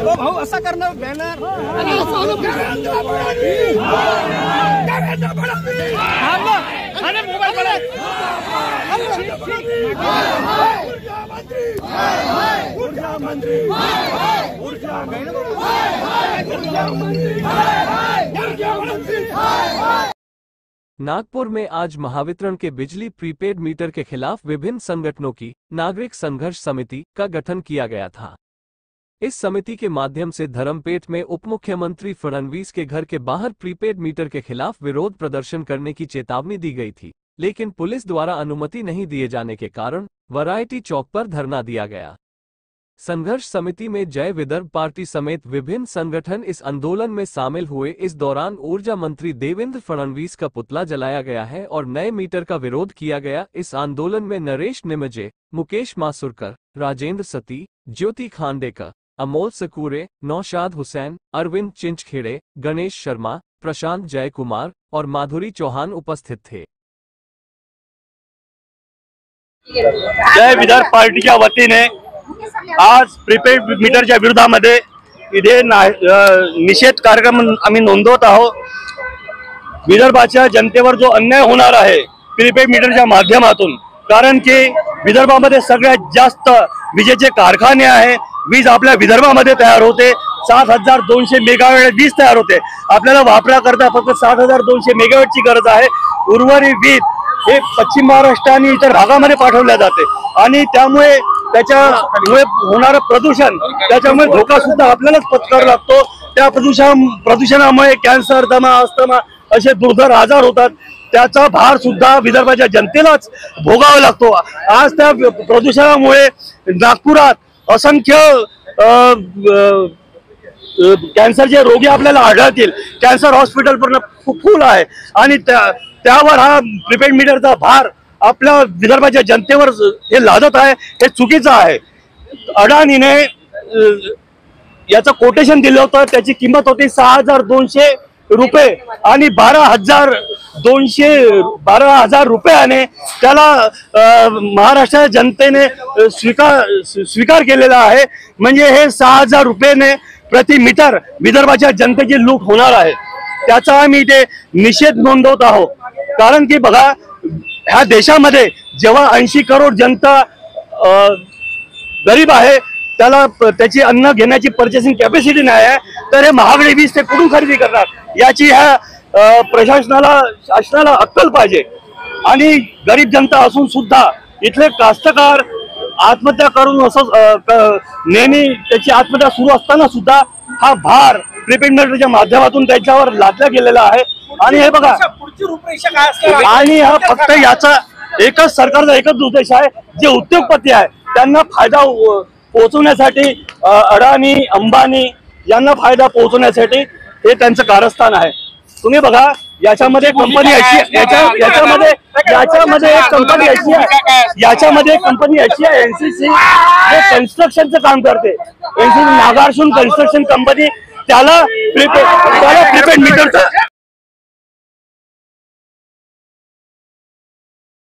भाऊ असा करणं बॅनर नागपुर में आज महावितरण के बिजली प्रीपेड मीटर के खिलाफ विभिन्न संगठनों की नागरिक संघर्ष समिति का गठन किया गया था। इस समिति के माध्यम से धर्मपेट में उप मुख्यमंत्री फडणवीस के घर के बाहर प्रीपेड मीटर के खिलाफ विरोध प्रदर्शन करने की चेतावनी दी गई थी, लेकिन पुलिस द्वारा अनुमति नहीं दिए जाने के कारण वैरायटी चौक पर धरना दिया गया। संघर्ष समिति में जय विदर्भ पार्टी समेत विभिन्न संगठन इस आंदोलन में शामिल हुए। इस दौरान ऊर्जा मंत्री देवेंद्र फडणवीस का पुतला जलाया गया है और नए मीटर का विरोध किया गया। इस आंदोलन में नरेश निमजे, मुकेश मासुरकर, राजेंद्र सती, ज्योति खांडेकर, अमोल सकूरे, नौशाद हुसैन, अरविंद चिंचखेड़े, गणेश शर्मा, प्रशांत जयकुमार और माधुरी चौहान उपस्थित थे। जय विदर्भ पार्टीच्या वतीने आज प्रीपेड मीटरच्या विरोधामध्ये इथे निषेध कार्यक्रम आम्ही नोंदवत आहोत। विदर्भाच्या जनतेवर जो अन्याय होणार आहे प्रीपेड मीटरच्या माध्यमातून, कारण की विदर्भामध्ये सगळ्यात जास्त विजेचे कारखाने आहे। वीज आपल्या विदर्भामध्ये तयार होते, 7200 मेगावॅट वीज तयार होते। आपल्याला वापराकरता फक्त 7200 मेगावॅटची गरज आहे। उर्वरित वीज हे पश्चिम महाराष्ट्र आणि इतर भागामध्ये पाठवल्या जाते आणि त्यामुळे त्याच्यामुळे होणारं प्रदूषण, त्याच्यामुळे धोका सुद्धा आपल्यालाच पत्करावा लागतो। त्या प्रदूषणामुळे कॅन्सर, दमा, अस्थमा असे दुर्धर आजार होतात। त्याचा भार सुद्धा विदर्भाच्या जनतेलाच भोगावा लागतो। आज त्या प्रदूषणामुळे नागपुरात असंख्य कॅन्सरचे रोगी आपल्याला आढळतील। कॅन्सर हॉस्पिटल पण फुल आहे आणि त्यावर हा प्रीपेड मीटरचा भार आपल्या विदर्भाच्या जनतेवर हे लादत आहे, हे चुकीचं आहे। अडाणीने याचं कोटेशन दिलं होतं, त्याची किंमत होती 6200 रुपये आणि 12,000 रुपयाने त्याला महाराष्ट्र जनतेने स्वीकार केलेला आहे। म्हणजे हे 6000 रुपयाने प्रति मीटर विदर्भाच्या जनतेची लूट होणार आहे। त्याचा आम्ही इथे निषेध नोंदवत आहोत। कारण की बघा, ह्या देशामध्ये जेव्हा 80 करोड जनता गरीब आहे, त्याला त्याची अन्न घेण्याची पर्चेसिंग कॅपॅसिटी नाही आहे, तर हे महागडी वीज ते कुठून खरेदी करणार याची ह्या शासनाला अक्कल पाहिजे। आणि गरीब जनता असून सुद्धा इथले कास्तकार आत्महत्या करून असं नेहमी त्याची आत्महत्या सुरू असताना सुद्धा हा भार प्रीपेड मीटरच्या माध्यमातून त्याच्यावर लादला गेलेला आहे। आणि हे बघा, आणि हा फक्त याचा एकच सरकारचा एकच उद्देश आहे, जे उद्योगपती आहे त्यांना फायदा पोहोचवण्यासाठी, अडाणी, अंबानी यांना फायदा पोहोचवण्यासाठी हे त्यांचं कारस्थान आहे। तुम्ही बघा, याच्यामध्ये कंपनी अशी याच्यामध्ये एक कंपनी अशी आहे एनसीसी, जे कन्स्ट्रक्शनचं काम करते। एनसीसी नागार्जुन कन्स्ट्रक्शन कंपनी त्याला प्रीपेड मीटरचा